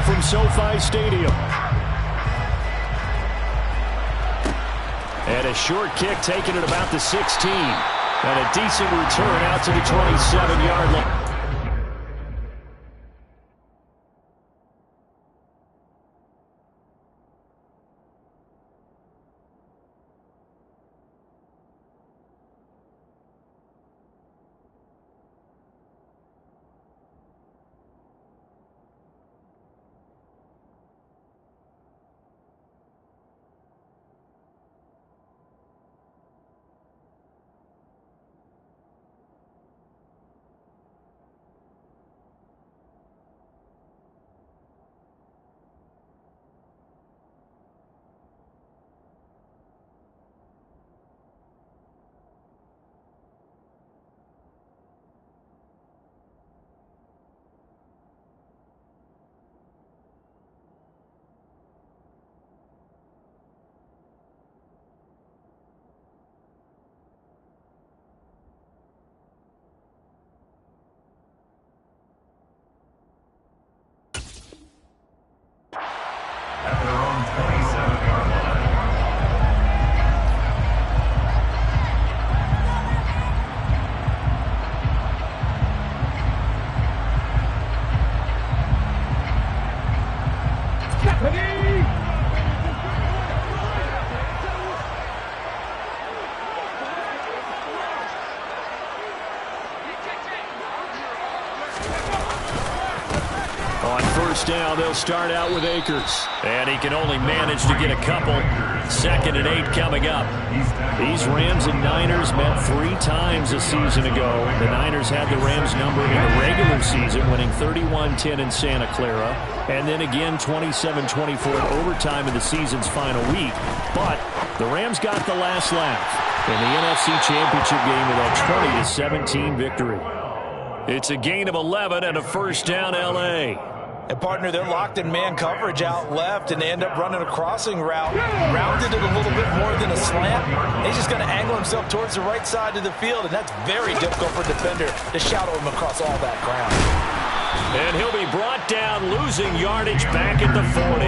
from SoFi Stadium. And a short kick taken at about the 16. And a decent return out to the 27-yard line. On first down, they'll start out with Akers. And he can only manage to get a couple. 2nd and 8 coming up. These Rams and Niners met 3 times a season ago. The Niners had the Rams number in the regular season, winning 31-10 in Santa Clara. And then again 27-24 in overtime in the season's final week. But the Rams got the last laugh in the NFC Championship game with a 20-17 victory. It's a gain of 11 and a first down, L.A. And, partner, they're locked in man coverage out left, and they end up running a crossing route. Rounded it a little bit more than a slant. He's just going to angle himself towards the right side of the field, and that's very difficult for a defender to shadow him across all that ground. And he'll be brought down, losing yardage back at the 40.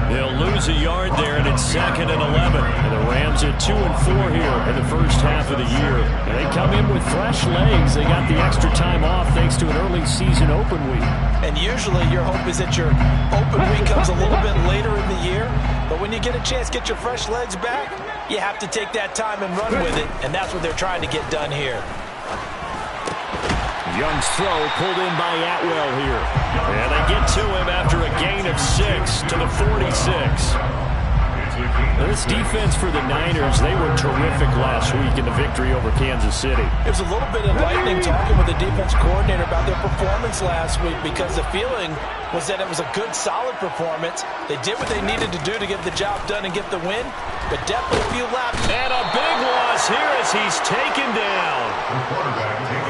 They'll lose a yard there, and it's 2nd and 11. And the Rams at 2-4 here in the first half of the year. And they come in with fresh legs. They got the extra time off thanks to an early season open week. And usually your hope is that your open week comes a little bit later in the year. But when you get a chance to get your fresh legs back, you have to take that time and run with it. And that's what they're trying to get done here. Young's throw pulled in by Atwell here. And they get to him after a gain of 6 to the 46. This defense for the Niners, they were terrific last week in the victory over Kansas City. It was a little bit enlightening talking with the defense coordinator about their performance last week, because the feeling was that it was a good, solid performance. They did what they needed to do to get the job done and get the win, but definitely a few laps. And a big loss here as he's taken down.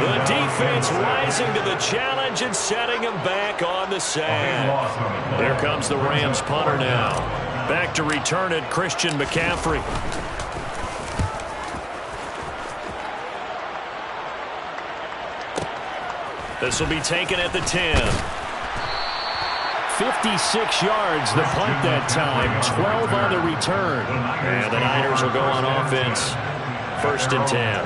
The defense rising to the challenge and setting him back on the sand. Here comes the Rams punter now. Back to return it, Christian McCaffrey. This will be taken at the 10. 56 yards the punt that time, 12 on the return. And the Niners will go on offense. 1st and 10.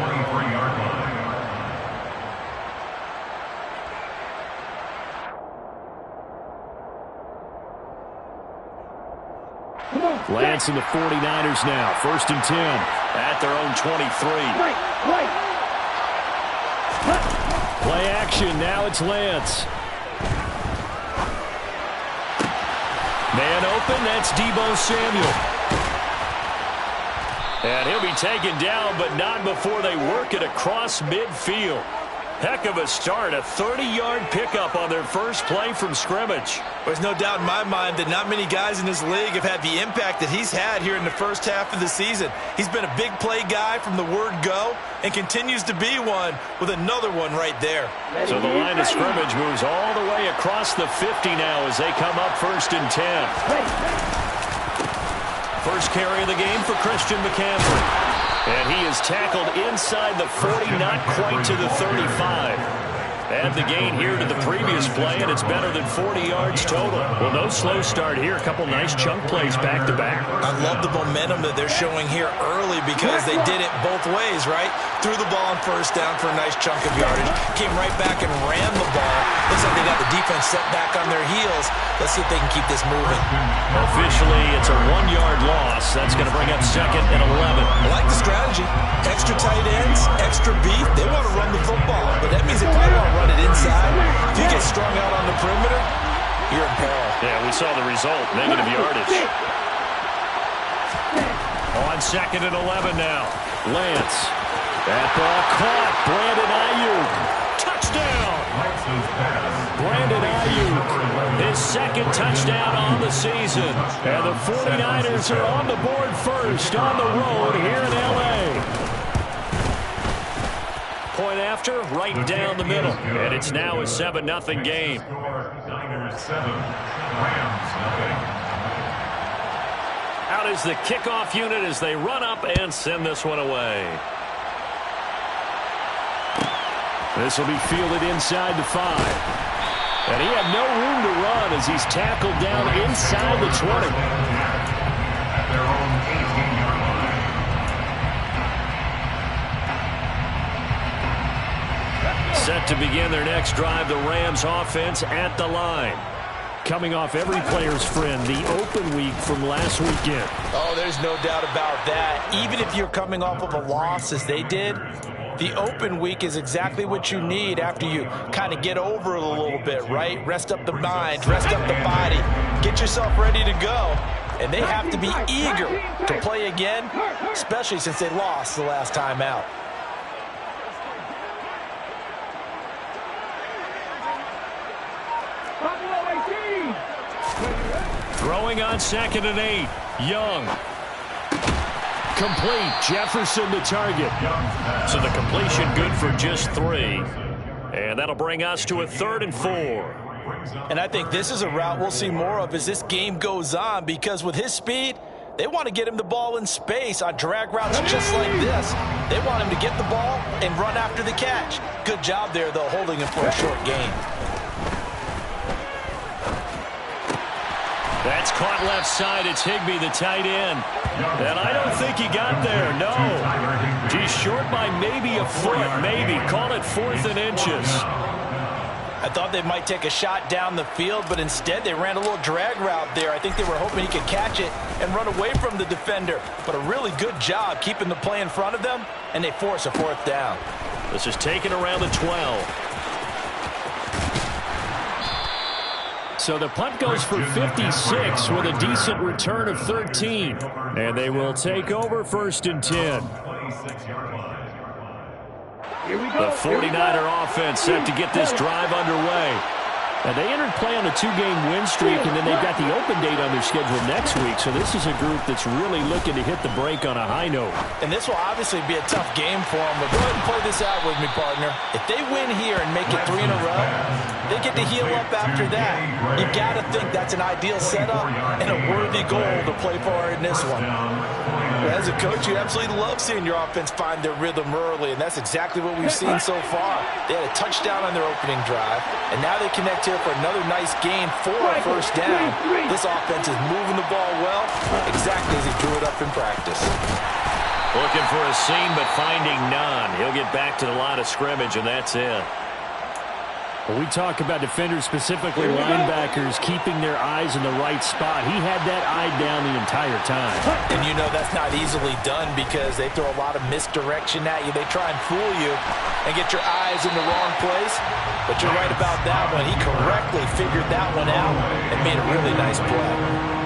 Lance and the 49ers now. 1st and 10 at their own 23. Play action. Now it's Lance. Man open. That's Deebo Samuel. And he'll be taken down, but not before they work it across midfield. Heck of a start, a 30-yard pickup on their first play from scrimmage. There's no doubt in my mind that not many guys in this league have had the impact that he's had here in the first half of the season. He's been a big play guy from the word go and continues to be one with another one right there. So the line of scrimmage moves all the way across the 50 now as they come up 1st and 10. First carry of the game for Christian McCaffrey. And he is tackled inside the 40, not quite to the 35. Add the gain here to the previous play, and it's better than 40 yards total. Well, no slow start here. A couple nice chunk plays back-to-back. I love the momentum that they're showing here early because they did it both ways, right? Threw the ball on first down for a nice chunk of yardage. Came right back and ran the ball. Looks like they got the defense set back on their heels. Let's see if they can keep this moving. Officially, it's a 1-yard loss. That's going to bring up 2nd and 11. I like the strategy. Extra tight ends, extra beef. They want to run the football, but that means they probably want to run it inside. If you get strung out on the perimeter, you're in peril. Yeah, we saw the result. Negative yardage. On 2nd and 11 now. Lance. That ball caught. Brandon Ayuk. Touchdown. Brandon Ayuk. His 2nd touchdown on the season. And the 49ers are on the board first on the road here in L.A. Point after, right down the middle. And it's now a 7-0 game. Niners 7, Rams nothing. Out is the kickoff unit as they run up and send this one away. This will be fielded inside the 5. And he had no room to run as he's tackled down inside the 20. At their own 18-yard line. Set to begin their next drive, the Rams offense at the line. Coming off every player's friend, the open week from last weekend. Oh, there's no doubt about that. Even if you're coming off of a loss as they did, the open week is exactly what you need after you kind of get over it a little bit, right? Rest up the mind, rest up the body, get yourself ready to go. And they have to be eager to play again, especially since they lost the last time out. Throwing on 2nd and 8. Young. Complete. Jefferson the target. So the completion good for just 3. And that'll bring us to a 3rd and 4. And I think this is a route we'll see more of as this game goes on, because with his speed, they want to get him the ball in space on drag routes just like this. They want him to get the ball and run after the catch. Good job there, though, holding him for a short gain. That's caught left side. It's Higbee, the tight end. And I don't think he got there, no. He's short by maybe a foot, maybe. Call it 4th and inches. I thought they might take a shot down the field, but instead they ran a little drag route there. I think they were hoping he could catch it and run away from the defender. But a really good job keeping the play in front of them, and they force a 4th down. This is taken around the 12. So the punt goes for 56 with a decent return of 13. And they will take over 1st and 10. The 49er offense set to get this drive underway. And they entered play on a 2-game win streak, and then they've got the open date on their schedule next week. So this is a group that's really looking to hit the break on a high note. And this will obviously be a tough game for them, but go ahead and play this out with me, partner. If they win here and make it 3 in a row, they get to heal up after that. You got to think that's an ideal setup and a worthy goal to play for in this one. As a coach, you absolutely love seeing your offense find their rhythm early, and that's exactly what we've seen so far. They had a touchdown on their opening drive, and now they connect here for another nice gain for a 1st down. This offense is moving the ball well, exactly as he drew it up in practice. Looking for a seam, but finding none. He'll get back to the line of scrimmage, and that's it. When we talk about defenders, specifically linebackers, keeping their eyes in the right spot, he had that eye down the entire time. And you know that's not easily done because they throw a lot of misdirection at you. They try and fool you and get your eyes in the wrong place. But you're right about that one. He correctly figured that one out and made a really nice play.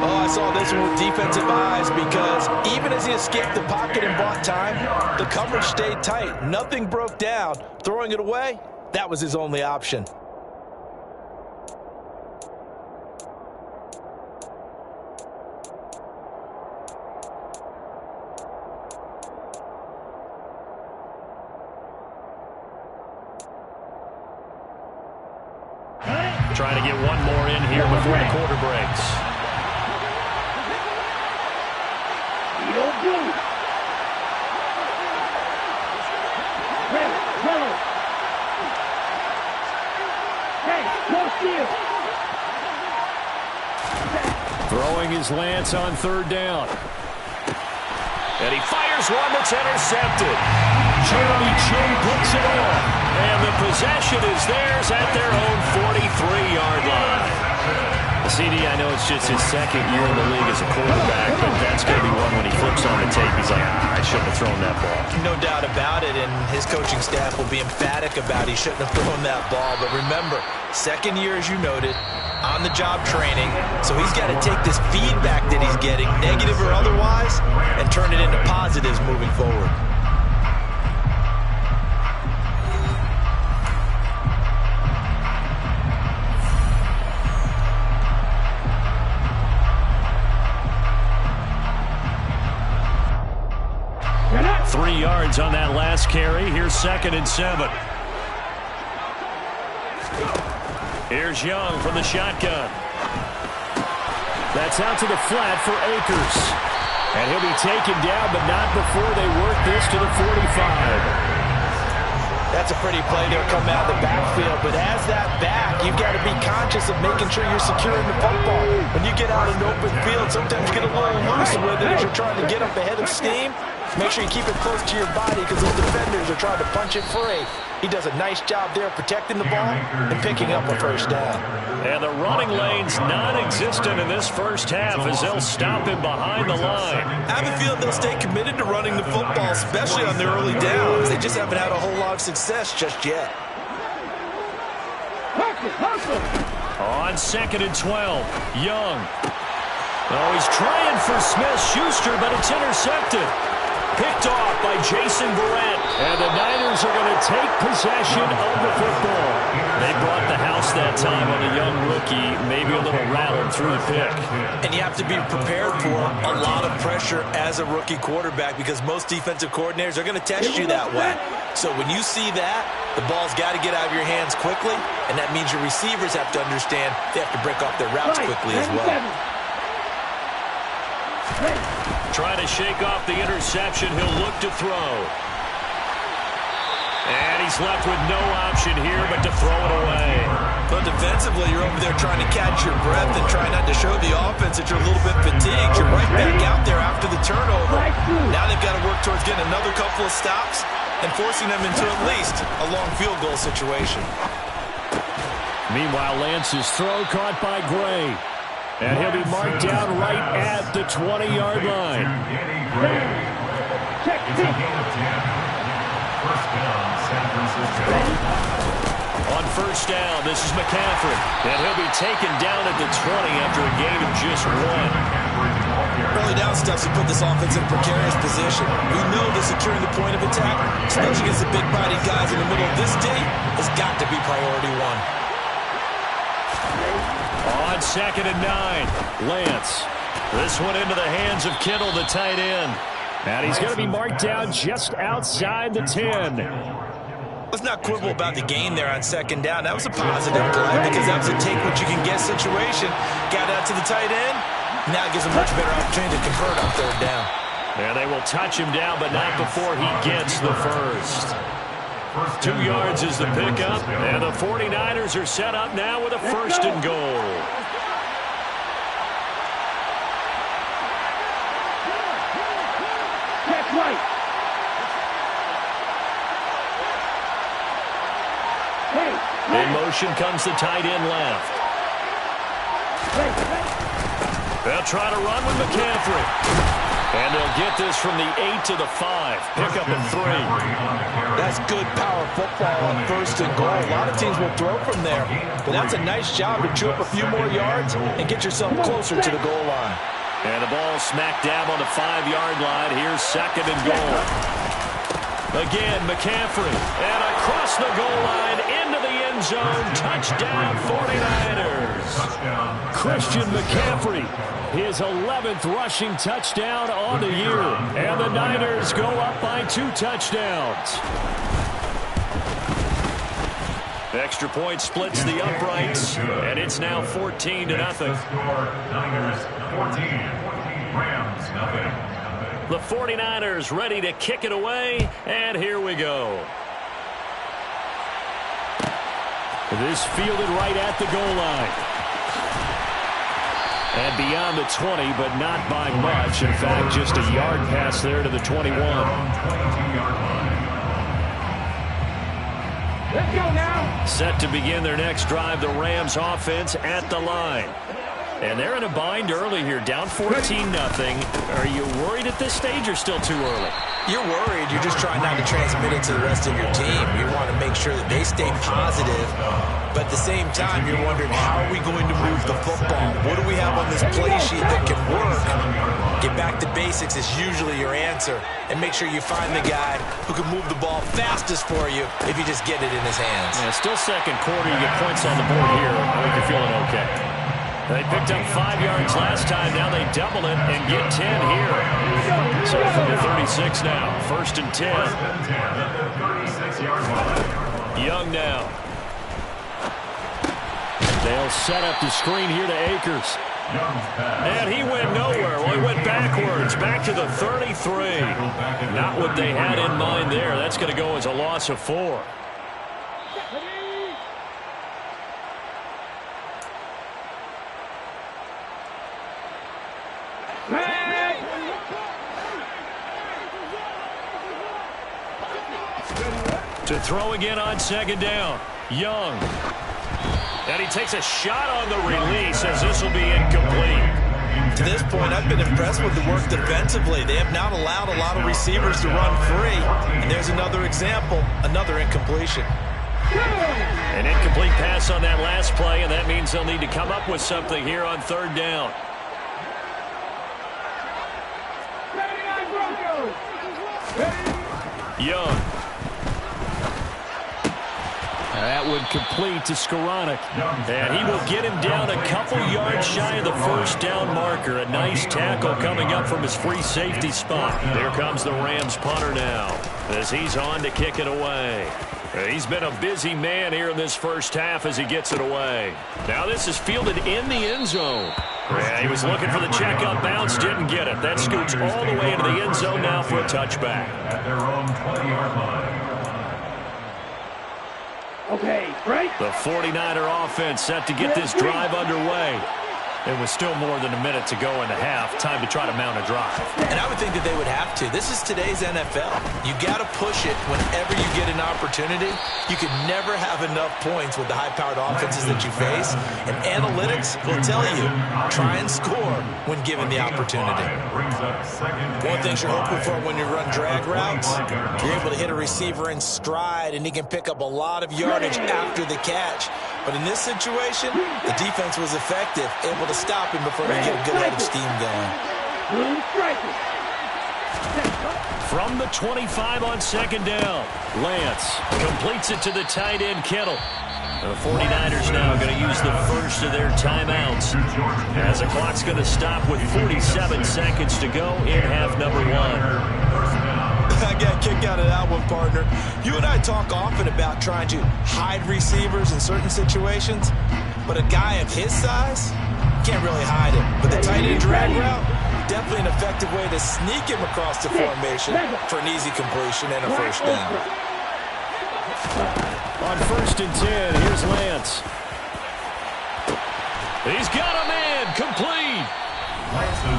Oh, I saw this one with defensive eyes because even as he escaped the pocket and bought time, the coverage stayed tight. Nothing broke down. Throwing it away, that was his only option. Trying to get one more in here before the quarter breaks. Throwing his lance on third down. And he fires one that's intercepted. Jeremy Chin picks it off. And the possession is theirs at their own 43-yard line. CD, I know it's just his second year in the league as a quarterback, but that's going to be one when he flips on the tape. He's like, I shouldn't have thrown that ball. No doubt about it, and his coaching staff will be emphatic about he shouldn't have thrown that ball. But remember, second year, as you noted, on-the-job training, so he's got to take this feedback that he's getting, negative or otherwise, and turn it into positives moving forward. On that last carry. Here's 2nd and 7. Here's Young from the shotgun. That's out to the flat for Akers. And he'll be taken down, but not before they work this to the 45. That's a pretty play there coming out of the backfield, but as that back, you've got to be conscious of making sure you're securing the football. When you get out in the open field, sometimes you get a little loose with it as you're trying to get up ahead of steam. Make sure you keep it close to your body because those defenders are trying to punch it free. He does a nice job there protecting the ball and picking up a first down. And the running lane's non-existent in this first half as they'll stop him behind the line. I have a feeling they'll stay committed to running the football, especially on their early downs. They just haven't had a whole lot of success just yet. On 2nd and 12, Young. Oh, he's trying for Smith-Schuster, but it's intercepted. Picked off by Jason Verrett. And the Niners are going to take possession of the football. They brought the house that time on a young rookie, maybe a little rattled through the pick. And you have to be prepared for a lot of pressure as a rookie quarterback because most defensive coordinators are going to test you that way. So when you see that, the ball's got to get out of your hands quickly, and that means your receivers have to understand they have to break off their routes quickly as well. Trying to shake off the interception. He'll look to throw. And he's left with no option here but to throw it away. But defensively, you're over there trying to catch your breath and try not to show the offense that you're a little bit fatigued. You're right back out there after the turnover. Now they've got to work towards getting another couple of stops and forcing them into at least a long field goal situation. Meanwhile, Lance's throw caught by Gray. And he'll be marked down right at the 20-yard line. It's a gain of 10. First down, San Francisco. On first down, this is McCaffrey. And he'll be taken down at the 20 after a gain of just 1. Early down steps will put this offense in a precarious position. We know that securing the point of attack, especially against the big-bodied guys in the middle of this day, has got to be priority 1. On 2nd and 9, Lance. This one into the hands of Kittle, the tight end. And he's going to be marked down just outside the 10. Let's not quibble about the gain there on 2nd down. That was a positive play because that was a take-what-you-can-get situation. Got out to the tight end. Now it gives a much better opportunity to convert on 3rd down. And they will touch him down, but not before he gets the first. 2 yards is the pickup, and the 49ers are set up now with a 1st and goal. That's right. In motion comes the tight end left. They'll try to run with McCaffrey. And they'll get this from the 8 to the 5. Pick up at 3. That's good power football on 1st and goal. A lot of teams will throw from there. But that's a nice job to chew up a few more yards and get yourself closer to the goal line. And the ball smack dab on the 5-yard line. Here's 2nd and goal. Again, McCaffrey. And across the goal line into the end zone. Touchdown, 49ers. Christian McCaffrey. His 11th rushing touchdown on the year. And the Niners go up by 2 touchdowns. Extra point splits the uprights, and it's now 14-0. Niners 14, Rams nothing. The 49ers ready to kick it away, and here we go. This fielded right at the goal line. And beyond the 20, but not by much. In fact, just a yard pass there to the 21. Let's go now. Set to begin their next drive, the Rams offense at the line. And they're in a bind early here, down 14-0. Are you worried at this stage or still too early? You're worried. You're just trying not to transmit it to the rest of your team. You want to make sure that they stay positive. But at the same time, you're wondering, how are we going to move the football? What do we have on this play sheet that can work? Get back to basics is usually your answer. And make sure you find the guy who can move the ball fastest for you if you just get it in his hands. Yeah, still second quarter. You get points on the board here. I think you're feeling okay. They picked up 5 yards last time. Now they double it and get 10 here. So from the 36 now. 1st and 10. Young now. They'll set up the screen here to Akers. And he went nowhere. Well, he went backwards. Back to the 33. Not what they had in mind there. That's going to go as a loss of 4. To throw again on 2nd down. Young. And he takes a shot on the release as this will be incomplete. To this point, I've been impressed with the work defensively. They have not allowed a lot of receivers to run free. And there's another example, another incompletion. An incomplete pass on that last play, and that means they'll need to come up with something here on 3rd down. Young. That would complete to Skoranek. And he will get him down a couple yards shy of the 1st down marker. A nice tackle coming up from his free safety spot. There comes the Rams punter now as he's on to kick it away. He's been a busy man here in this first half as he gets it away. Now this is fielded in the end zone. Yeah, he was looking for the check up bounce, didn't get it. That scoots all the way into the end zone now for a touchback. At their own 20-yard line. Okay, right. The 49er offense set to get this drive underway. It was still more than a minute to go in the half. Time to try to mount a drive. And I would think that they would have to. This is today's NFL. You got to push it whenever you get an opportunity. You can never have enough points with the high-powered offenses that you face. And analytics will tell you, try and score when given the opportunity. One thing you're hoping for when you run drag routes, you're able to hit a receiver in stride, and he can pick up a lot of yardage after the catch. But in this situation, the defense was effective, able to stop him before he get a good head of steam going. From the 25 on 2nd down, Lance completes it to the tight end, Kittle. The 49ers now going to use the first of their timeouts as the clock's going to stop with 47 seconds to go in half number 1. I got a kick out of that one, partner. You and I talk often about trying to hide receivers in certain situations, but a guy of his size can't really hide him. But the tight end drag route, definitely an effective way to sneak him across the formation for an easy completion and a 1st down. On 1st and 10, here's Lance. He's got a man, complete.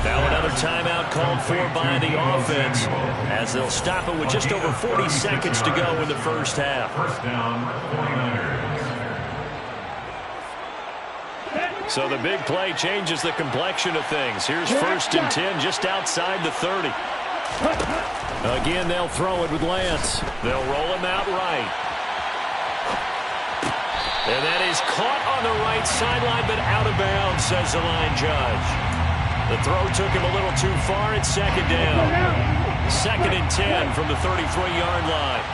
Now another timeout called for by the offense as they'll stop it with just over 40 seconds to go in the first half. 1st down, 49ers. So the big play changes the complexion of things. Here's 1st and 10 just outside the 30. Again, they'll throw it with Lance. They'll roll him out right. And that is caught on the right sideline, but out of bounds, says the line judge. The throw took him a little too far at 2nd down. 2nd and 10 from the 33-yard line.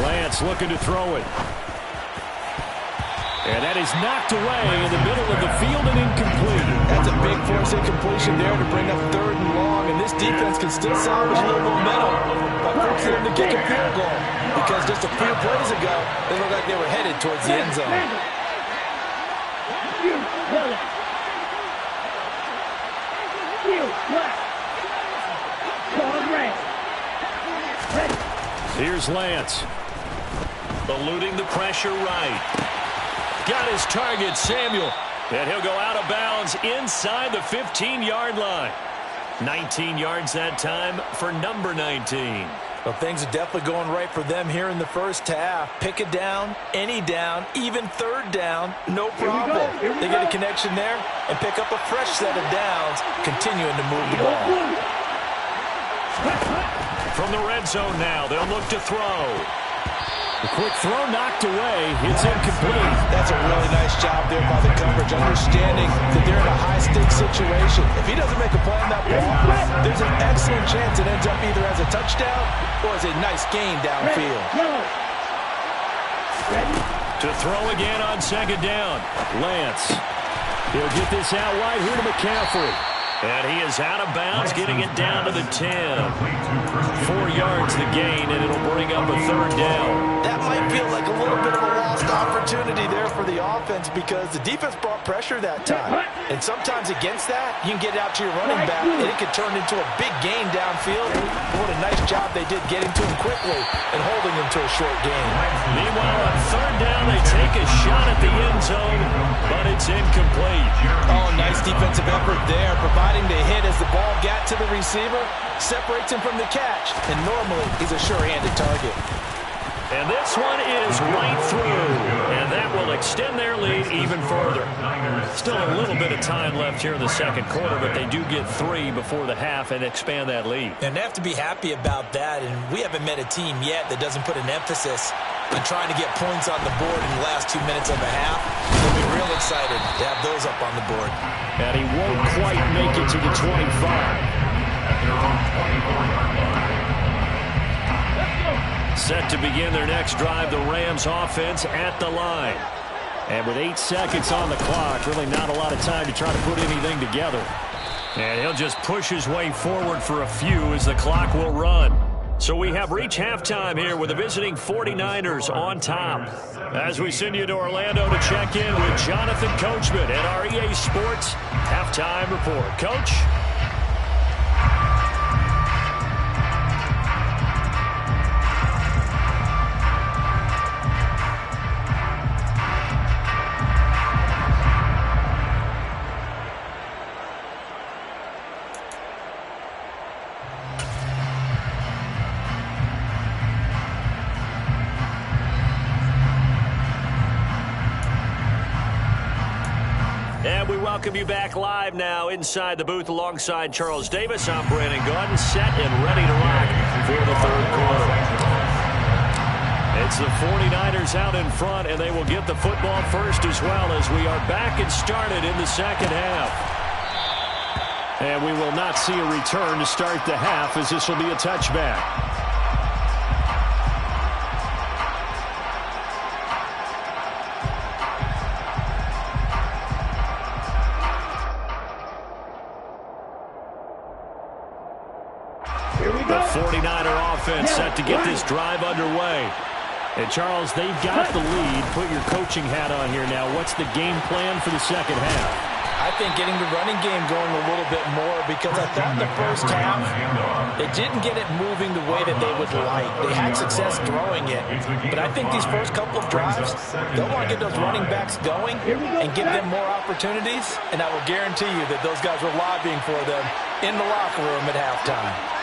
Lance looking to throw it. And that is knocked away in the middle of the field and incomplete. That's a big force incompletion there to bring up 3rd and long, and this defense can still salvage a little momentum by forcing them to kick a field goal. Because just a few plays ago, they looked like they were headed towards the end zone. Ready. Here's Lance. Eluding the pressure right. Got his target, Samuel. And he'll go out of bounds inside the 15-yard line. 19 yards that time for number 19. Well, things are definitely going right for them here in the first half. Pick a down, any down, even third down, no problem. They get a connection there and pick up a fresh set of downs, continuing to move the ball. From the red zone now, they'll look to throw. The quick throw knocked away. It's incomplete. That's a really nice job there by the coverage, understanding that they're in a high-stakes situation. If he doesn't make a play on that ball, there's an excellent chance it ends up either as a touchdown or as a nice gain downfield. To throw again on second down. Lance. He'll get this out wide here to McCaffrey. And he is out of bounds, getting it down to the 10. 4 yards the gain, and it'll bring up a third down. That might feel like a little bit of a lost opportunity there for the offense because the defense brought pressure that time. And sometimes against that, you can get out to your running back, and it can turn into a big gain downfield. What a nice job they did getting to him quickly and holding him to a short gain. Meanwhile, on third down, they take a shot at the end zone, but it's incomplete. Oh, nice defensive effort there, providing the hit as the ball got to the receiver, separates him from the catch, and normally he's a sure-handed target. And this one is right through, and that will extend their lead even further. Still a little bit of time left here in the second quarter, but they do get 3 before the half and expand that lead. And they have to be happy about that, and we haven't met a team yet that doesn't put an emphasis on trying to get points on the board in the last 2 minutes of a half. They'll be real excited to have those up on the board. And he won't quite make it to the 25. At their own 24-yard line. Set to begin their next drive, the Rams offense at the line. And with 8 seconds on the clock, really not a lot of time to try to put anything together. And he'll just push his way forward for a few as the clock will run. So we have reached halftime here with the visiting 49ers on top. As we send you to Orlando to check in with Jonathan Coachman at our EA Sports Halftime Report. Coach? And we welcome you back live now inside the booth alongside Charles Davis. I'm Brandon Gaudin, set and ready to rock for the third quarter. It's the 49ers out in front, and they will get the football first as well as we are back and started in the second half. And we will not see a return to start the half as this will be a touchback. The 49er offense set to get this drive underway. And, Charles, they've got the lead. Put your coaching hat on here now. What's the game plan for the second half? I think getting the running game going a little bit more because I thought in the first half they didn't get it moving the way that they would like. They had success throwing it. But I think these first couple of drives, they'll want to get those running backs going and give them more opportunities. And I will guarantee you that those guys were lobbying for them in the locker room at halftime.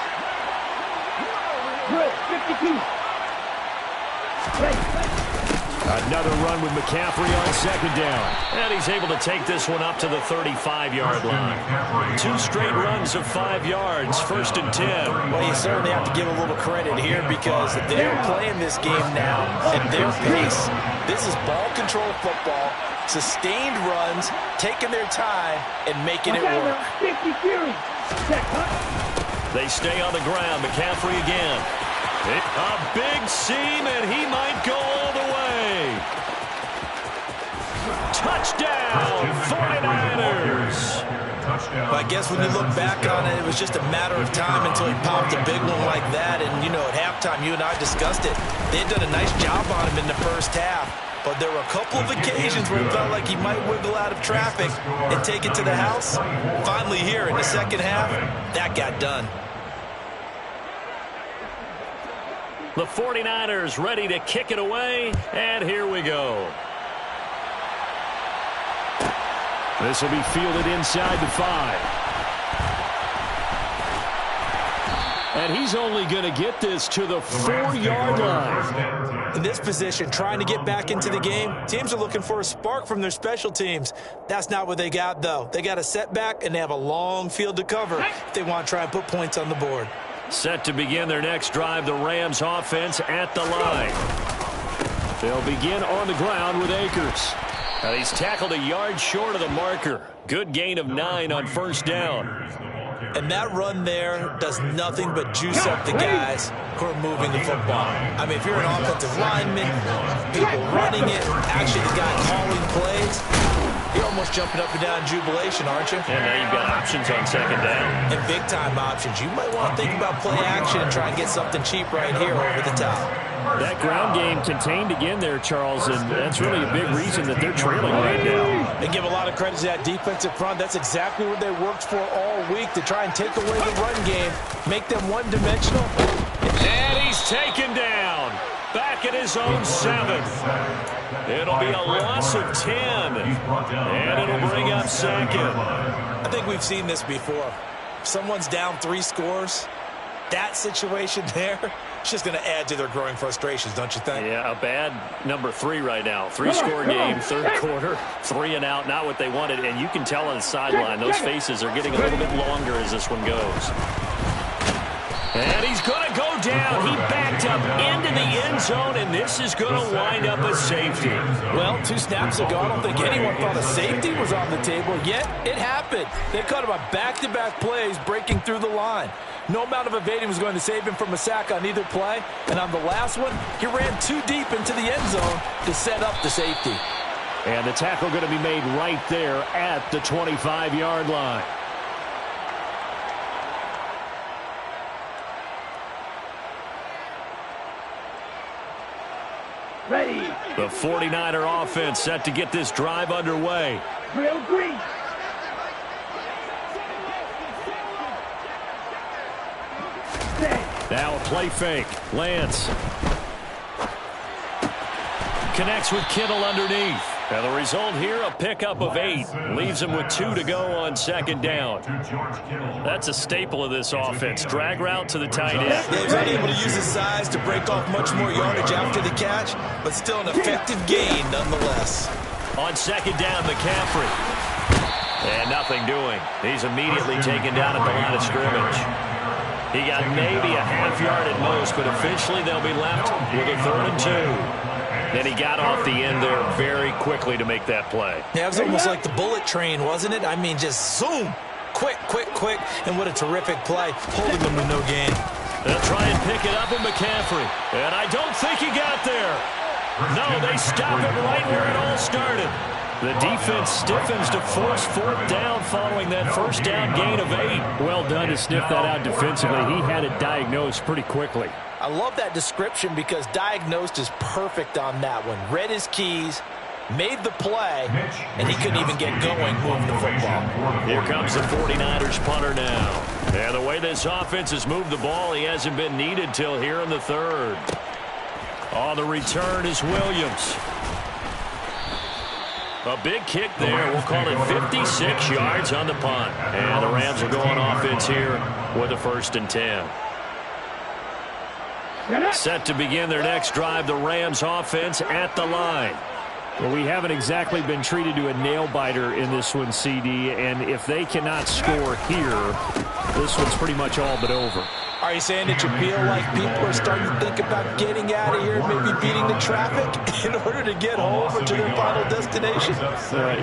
52. Another run with McCaffrey on second down. And he's able to take this one up to the 35-yard line. 2 straight runs of 5 yards, 1st and 10. Well, you certainly have to give a little credit here because they're playing this game now at their pace. This is ball control football, sustained runs, taking their time, and making it work. They stay on the ground. McCaffrey again. A big seam, and he might go all the way. Touchdown, 49ers. Well, I guess when you look back on it, it was just a matter of time until he popped a big one like that. And, you know, at halftime, you and I discussed it. They had done a nice job on him in the first half. But there were a couple of occasions where it felt like he might wiggle out of traffic and take it to the house. Finally here in the second half, that got done. The 49ers ready to kick it away, and here we go. This will be fielded inside the 5. And he's only going to get this to the 4-yard line. In this position, trying to get back into the game, teams are looking for a spark from their special teams. That's not what they got, though. They got a setback, and they have a long field to cover if they want to try and put points on the board. Set to begin their next drive, the Rams offense at the line. They'll begin on the ground with Akers. And he's tackled a yard short of the marker. Good gain of 9 on first down. And that run there does nothing but juice up the guys who are moving the football. I mean, if you're an offensive lineman, people running it, actually the guy calling plays, you're almost jumping up and down in jubilation, aren't you? And now you've got options on second down. And big-time options. You might want to think about play action and try and get something cheap right here over the top. That ground game contained again there, Charles, and that's really a big reason that they're trailing right now. They give a lot of credit to that defensive front. That's exactly what they worked for all week, to try and take away the run game, make them one-dimensional. And he's taken down. Back at his own 7. It'll be a loss of 10. And it'll bring up second. I think we've seen this before. If someone's down 3 scores, that situation there, it's just going to add to their growing frustrations, don't you think? Yeah, a bad number 3 right now. 3-score game, third quarter, 3 and out, not what they wanted. And you can tell on the sideline, those faces are getting a little bit longer as this one goes. And he's going to go down. He backed up into the end zone, and this is going to wind up a safety. Well, 2 snaps ago, I don't think anyone thought a safety was on the table, yet it happened. They caught him on back-to-back plays breaking through the line. No amount of evading was going to save him from a sack on either play, and on the last one, he ran too deep into the end zone to set up the safety. And the tackle going to be made right there at the 25-yard line. Ready. The 49er offense set to get this drive underway. Real green. Now a play fake. Lance Connects with Kittle underneath. And the result here, a pickup of 8. Leaves him with 2 to go on second down. That's a staple of this offense. Drag route to the tight end. Yeah, he's not able to use his size to break off much more yardage after the catch, but still an effective gain nonetheless. On second down, McCaffrey. And nothing doing. He's immediately taken down at the line of scrimmage. He got maybe a half yard at most, but officially they'll be left with a 3rd and 2. And he got off the end there very quickly to make that play. Yeah, it was almost like the bullet train, wasn't it? I mean, just zoom. Quick, quick, quick. And what a terrific play, holding them with no gain. They'll try and pick it up with McCaffrey. And I don't think he got there. No, they stop it right where it all started. The defense stiffens to force 4th down following that first down gain of 8. Well done to sniff that out defensively. He had it diagnosed pretty quickly. I love that description because diagnosed is perfect on that one. Read his keys, made the play, and he couldn't even get going moving the football. Here comes the 49ers punter now. And the way this offense has moved the ball, he hasn't been needed till here in the 3rd. On the return is Williams. A big kick there. We'll call it 56 yards on the punt. And the Rams will go on offense here with a 1st and 10. Set to begin their next drive, the Rams offense at the line. Well, we haven't exactly been treated to a nail-biter in this one, CD, and if they cannot score here, this one's pretty much all but over. Are you saying that you feel like people are starting to think about getting out of here, maybe beating the traffic in order to get home or to their final destination?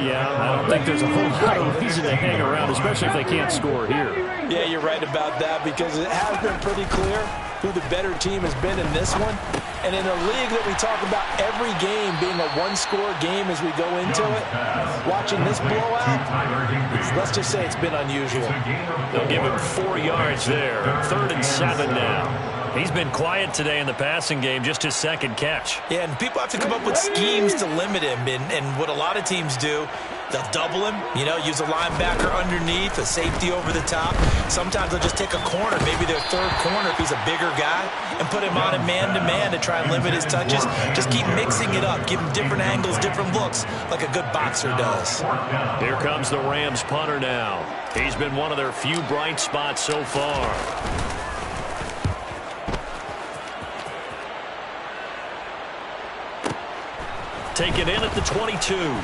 Yeah, I don't think there's a whole lot of reason to hang around, especially if they can't score here. Yeah, you're right about that because it has been pretty clear who the better team has been in this one. And in a league that we talk about every game being a 1-score game as we go into it, watching this blowout, let's just say it's been unusual. They'll give him 4 yards there. 3rd and 7 now. He's been quiet today in the passing game, just his 2nd catch. Yeah, and people have to come up with schemes to limit him. And what a lot of teams do They'll double him, use a linebacker underneath, a safety over the top. Sometimes they'll just take a corner, maybe their third corner if he's a bigger guy, and put him on a man-to-man to try and limit his touches. Just keep mixing it up, give him different angles, different looks, like a good boxer does. Here comes the Rams punter now. He's been one of their few bright spots so far. Take it in at the 22.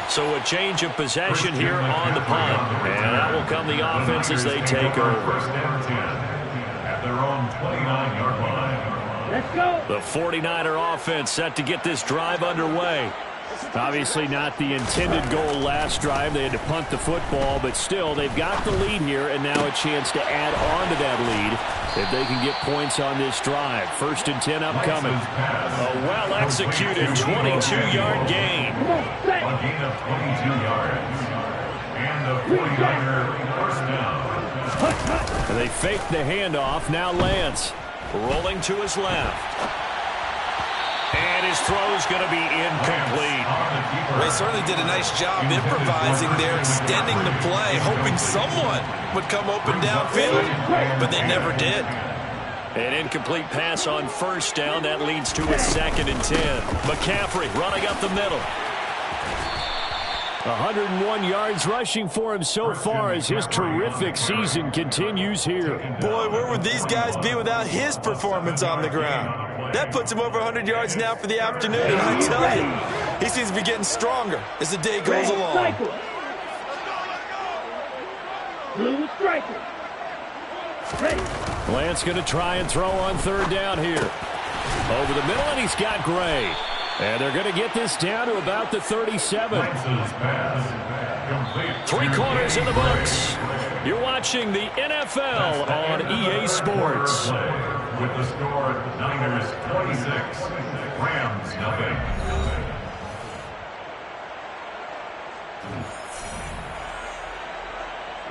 So a change of possession here on the punt. And that will come the offense as they take over. First down 10 at their own 29-yard line. Let's go. The 49er offense set to get this drive underway. Obviously not the intended goal last drive. They had to punt the football, but still, they've got the lead here, and now a chance to add on to that lead if they can get points on this drive. 1st and 10 upcoming. A well-executed 22-yard gain. A gain of 22 yards. And the 49er first down. And they fake the handoff. Now Lance Rolling to his left. And his throw is going to be incomplete. They certainly did a nice job improvising there, extending the play, hoping someone would come open downfield, but they never did. An incomplete pass on 1st down. That leads to a 2nd and 10. McCaffrey running up the middle. 101 yards rushing for him so far as his terrific season continues here. Boy, where would these guys be without his performance on the ground? That puts him over 100 yards now for the afternoon, and I tell you, he seems to be getting stronger as the day goes along. Blue striker. Ready. Lance going to try and throw on 3rd down here. Over the middle, and he's got Gray. And they're going to get this down to about the 37. 3 quarters in the books. You're watching the NFL on EA Sports. With the score, Niners 26, Rams nothing.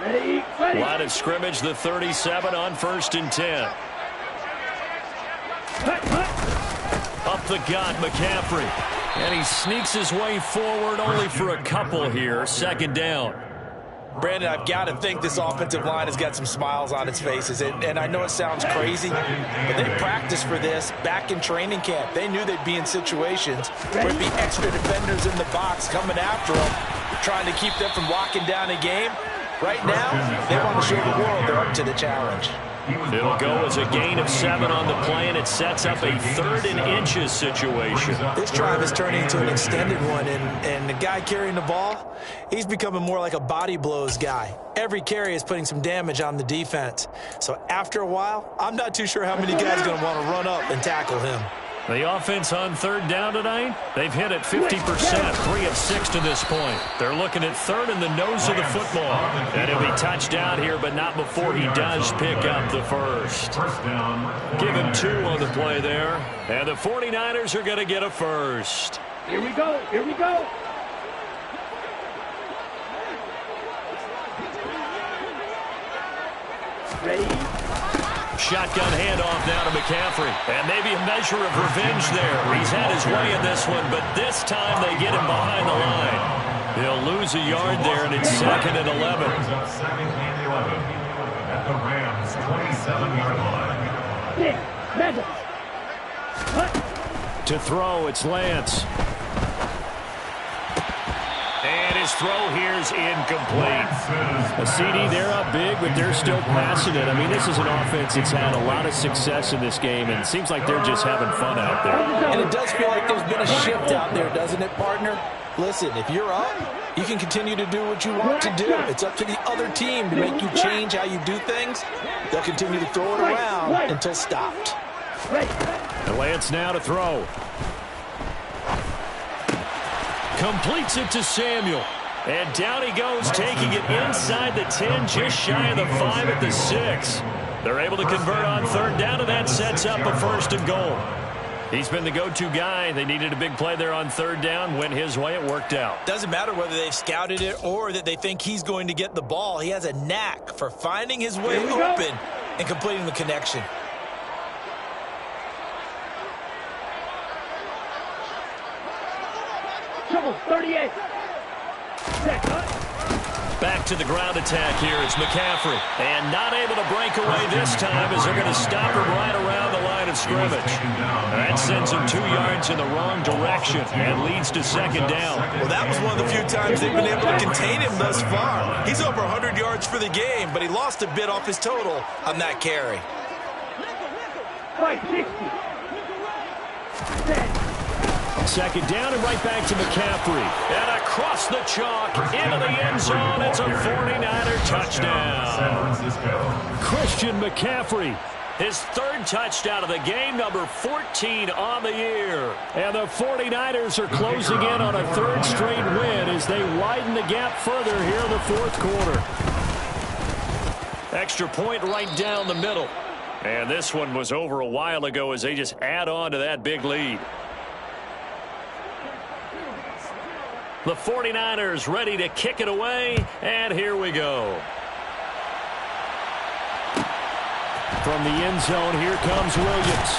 Ready. Ready. Line of scrimmage, the 37 on 1st and 10. Up the gut, McCaffrey. And he sneaks his way forward only for a couple here. 2nd down. Brandon, I've got to think this offensive line has got some smiles on its faces. And I know it sounds crazy, but they practiced for this back in training camp. They knew they'd be in situations where there'd be extra defenders in the box coming after them, trying to keep them from locking down a game. Right now, they want to show the world they're up to the challenge. It'll go as a gain of 7 on the play, and it sets up a 3rd and inches situation. This drive is turning into an extended one, and the guy carrying the ball, he's becoming more like a body blows guy. Every carry is putting some damage on the defense. So after a while, I'm not too sure how many guys are going to want to run up and tackle him. The offense on 3rd down tonight, they've hit it 50%, 3 of 6 to this point. They're looking at 3rd in the nose of the football. And he'll be touched down here, but not before he does pick up the 1st. Give him 2 on the play there. And the 49ers are going to get a 1st. Here we go. Here we go. Ready. Shotgun handoff now to McCaffrey. And maybe a measure of revenge there. He's had his way in this one, but this time they get him behind the line. He'll lose a yard there, and it's 2nd and 11. Second and 11 at the Rams' 27-yard line. To throw, it's Lance. And his throw here is incomplete. A CD, they're up big, but they're still passing it. I mean, this is an offense that's had a lot of success in this game, and it seems like they're just having fun out there. And it does feel like there's been a shift out there, doesn't it, partner? Listen, if you're up, you can continue to do what you want to do. It's up to the other team to make you change how you do things. They'll continue to throw it around until stopped. And Lance now to throw. Completes it to Samuel. And down he goes, taking it inside the 10, just shy of the 5 at the 6. They're able to convert on 3rd down, and that sets up a 1st and goal. He's been the go-to guy. They needed a big play there on 3rd down. Went his way. It worked out. Doesn't matter whether they've scouted it or that they think he's going to get the ball. He has a knack for finding his way open and completing the connection. Trouble 38. Set, cut. Back to the ground attack here. It's McCaffrey. And not able to break away this time as they're going to stop him right around the line of scrimmage. That sends him 2 yards in the wrong direction and leads to second down. Well, that was one of the few times they've been able to contain him thus far. He's over 100 yards for the game, but he lost a bit off his total on that carry. 560. Set. Second down and right back to McCaffrey. And across the chalk into the end zone. It's a 49er touchdown. Christian McCaffrey. His 3rd touchdown of the game, number 14 on the year. And the 49ers are closing in on a 3rd straight win as they widen the gap further here in the 4th quarter. Extra point right down the middle. And this one was over a while ago as they just add on to that big lead. The 49ers ready to kick it away, and here we go. From the end zone, here comes Williams.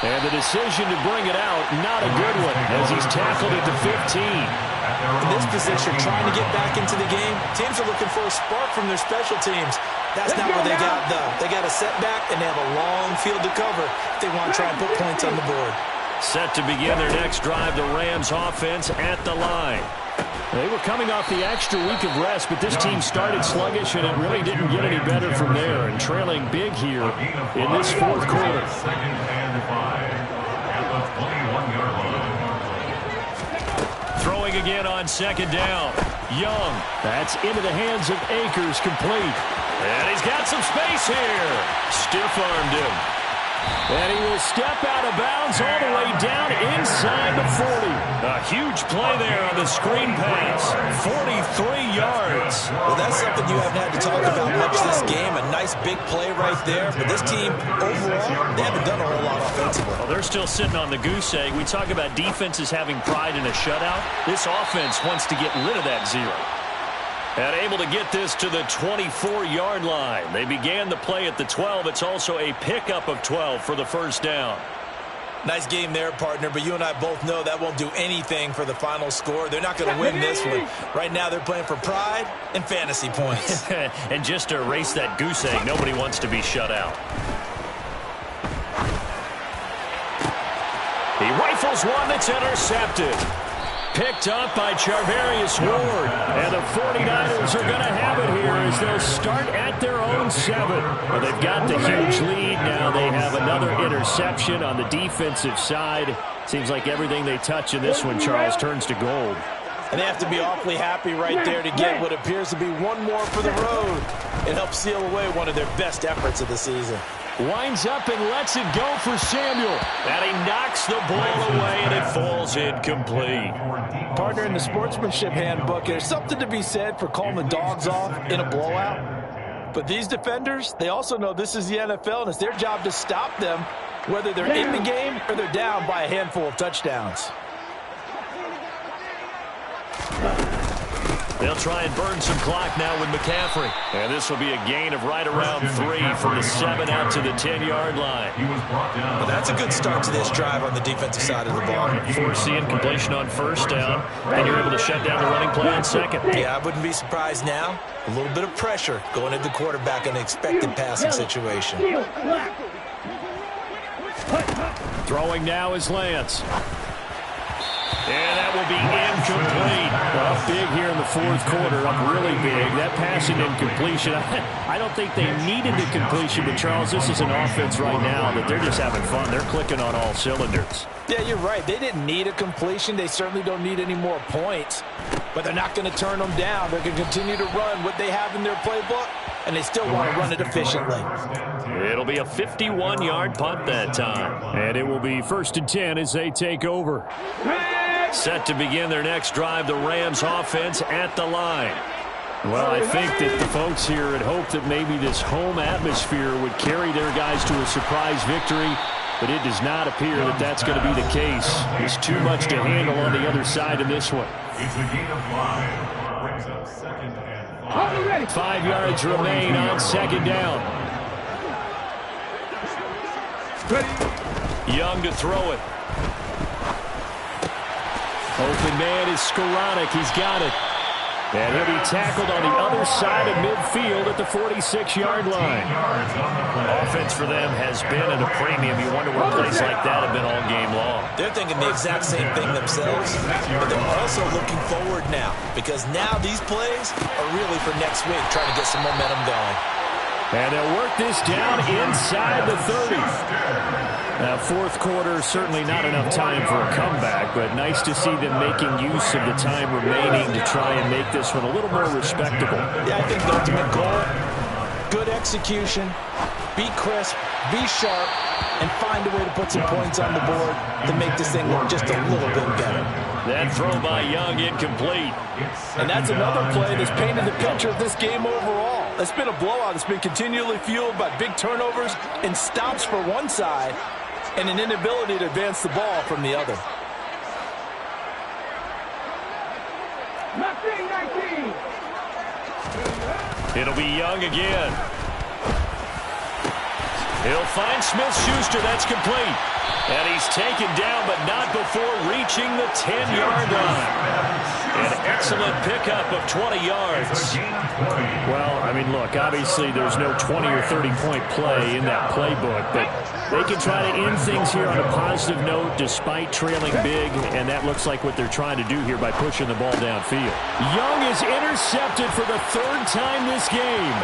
And the decision to bring it out, not a good one, as he's tackled at the 15. In this position, trying to get back into the game, teams are looking for a spark from their special teams. That's not what they got, though. They got a setback, and they have a long field to cover if they want to try and put points on the board. Set to begin their next drive, the Rams offense at the line. They were coming off the extra week of rest, but this team started sluggish, and it really didn't get any better from there, and trailing big here in this 4th quarter. Second and 5 at the 21-yard line. Throwing again on second down. Young. That's into the hands of Akers, complete. And he's got some space here. Stiff-armed him. And he will step out of bounds all the way down inside the 40. A huge play there on the screen pass. 43 yards. Well, that's something you haven't had to talk about much this game. A nice big play right there. But this team, overall, they haven't done a whole lot offensively. Well, they're still sitting on the goose egg. We talk about defenses having pride in a shutout. This offense wants to get rid of that 0. And able to get this to the 24-yard line. They began the play at the 12. It's also a pickup of 12 for the first down. Nice game there, partner, but you and I both know that won't do anything for the final score. They're not going to win this one. Right now they're playing for pride and fantasy points. And just to erase that goose egg, nobody wants to be shut out. He rifles one that's intercepted. Picked up by Charvarius Ward. And the 49ers are going to have it here as they'll start at their own 7. Well, they've got the huge lead. Now they have another interception on the defensive side. Seems like everything they touch in this one, Charles, turns to gold. And they have to be awfully happy right there to get what appears to be one more for the road. It helps seal away one of their best efforts of the season. Winds up and lets it go for Samuel. And he knocks the ball away, and it falls incomplete. Partner, in the sportsmanship handbook, there's something to be said for calling the dogs off in a blowout. But these defenders, they also know this is the NFL, and it's their job to stop them, whether they're in the game or they're down by a handful of touchdowns. They'll try and burn some clock now with McCaffrey. And this will be a gain of right around 3 from the 7 out to the 10-yard line. Well, that's a good start to this drive on the defensive side of the ball. Force the incompletion on first down, and you're able to shut down the running play on second. Yeah, I wouldn't be surprised now. A little bit of pressure going at the quarterback in an expected passing situation. Throwing now is Lance. And that will be incomplete. Up big here in the 4th quarter, up really big. That passing incompletion, I don't think they needed the completion, but Charles, this is an offense right now that they're just having fun. They're clicking on all cylinders. Yeah, you're right. They didn't need a completion. They certainly don't need any more points. But they're not going to turn them down. They're going to continue to run what they have in their playbook, and they still want to run it efficiently. It'll be a 51-yard punt that time. And it will be 1st and 10 as they take over. Set to begin their next drive, the Rams offense at the line. Well, I think that the folks here had hoped that maybe this home atmosphere would carry their guys to a surprise victory, but it does not appear that that's going to be the case. There's too much to handle on the other side in this one. It's a gain of 5. Brings up 2nd and 5. 5 yards remain on second down. Young to throw it. Open man is Skoranek. He's got it. And he'll be tackled on the other side of midfield at the 46-yard line. Offense for them has been at a premium. You wonder what plays like that have been all game long. They're thinking the exact same thing themselves, but they're also looking forward now, because now these plays are really for next week, trying to get some momentum going. And they'll work this down inside the 30. Now, fourth quarter, certainly not enough time for a comeback, but nice to see them making use of the time remaining to try and make this one a little more respectable. Yeah, I think the ultimate goal, good execution, be crisp, be sharp, and find a way to put some points on the board to make this thing look just a little bit better. That throw by Young incomplete. And that's another play that's painted the picture of this game overall. It's been a blowout. It's been continually fueled by big turnovers and stops for one side and an inability to advance the ball from the other. 19. It'll be Young again. He'll find Smith-Schuster. That's complete. And he's taken down, but not before reaching the 10-yard line. An excellent pickup of 20 yards. Well, I mean, look, obviously there's no 20 or 30-point play in that playbook, but they can try to end things here on a positive note despite trailing big, and that looks like what they're trying to do here by pushing the ball downfield. Young is intercepted for the third time this game.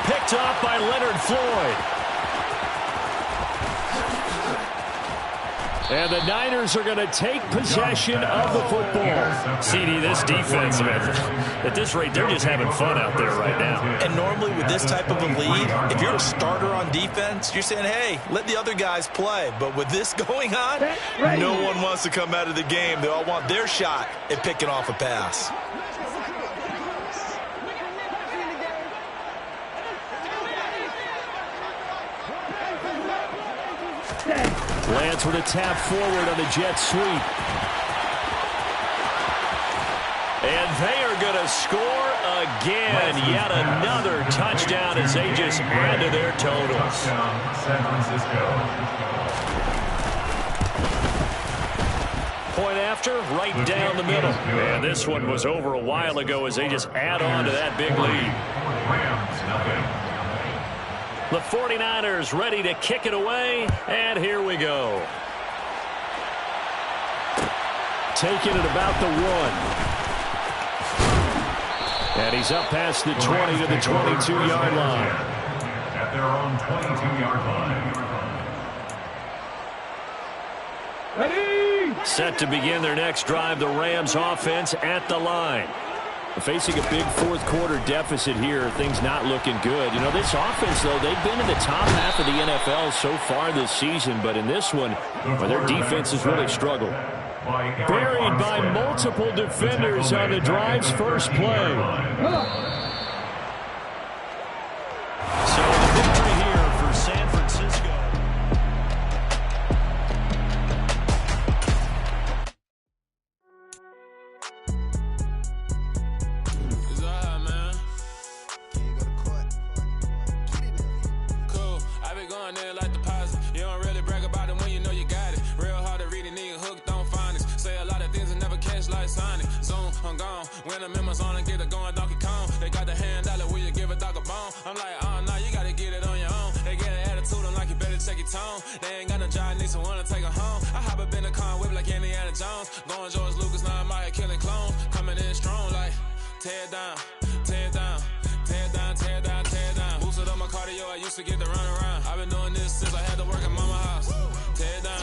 Picked off by Leonard Floyd. And the Niners are going to take possession of the football. CD, this defense, man, at this rate, they're just having fun out there right now. And normally with this type of a lead, if you're a starter on defense, you're saying, hey, let the other guys play. But with this going on, no one wants to come out of the game. They all want their shot at picking off a pass. Lance with a tap forward on the jet sweep. And they are going to score again. Yet another touchdown as they just add to their totals. San Francisco. Point after, right down the middle. And this one was over a while ago as they just add on to that big lead. Rams, nothing. The 49ers ready to kick it away, and here we go. Taking it about the 1. And he's up past the 20 to the 22-yard line. At their own 22-yard line. Ready? Set to begin their next drive, the Rams offense at the line. Facing a big fourth quarter deficit here, things not looking good. You know, this offense, though, they've been in the top half of the NFL so far this season, but in this one, well, their defense has really struggled. Buried by multiple defenders on the drive's first play. So the victory here for San Francisco. When the members on and get it going Donkey Kong, they got the hand dollar, will you give a dog a bone? I'm like, oh no, you gotta get it on your own. They get an attitude, I'm like, you better check your tone. They ain't got no job, need someone to take her home. I hop up in the car and whip like Indiana Jones. Going George Lucas, now I'm out here killing clones. Coming in strong like, tear down, tear down, tear down, tear down, tear down. Boosted up my cardio, I used to get to run around. I've been doing this since I had to work at mama house. Tear down,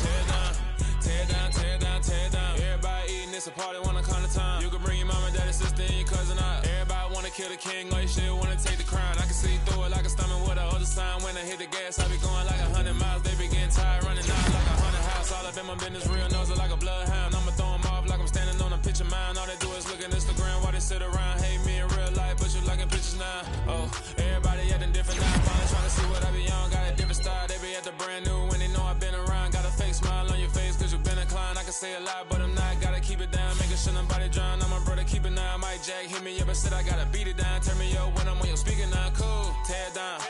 tear down, tear down, tear down, tear down. Everybody eating, it's a party, wanna come to time. You can bring your mama, daddy, sister, and your cousin out. Everybody wanna kill the king, or you shit wanna take the crown. I can see through it like a stomach with a other sign. When I hit the gas, I be going like 100 miles. They be getting tired, running out like 100 house. All up in my business, real nose like a bloodhound. I'ma throw them off like I'm standing on a picture mound. All they do is look at Instagram while they sit around. Hate me in real life, but you liking pictures now. Oh, everybody acting different now. Finally trying to see what I be on. Got a different style, they be at the brand new when they know I've been around. Got a fake smile on your face cause you been inclined. I can say a lot, but I'm not. Gotta keep it down, making sure nobody drown. I'm my brother, keep it now. Mike Jack hit me up and said I gotta beat it down. Turn me up when I'm on your speaker now. Cool, tear down,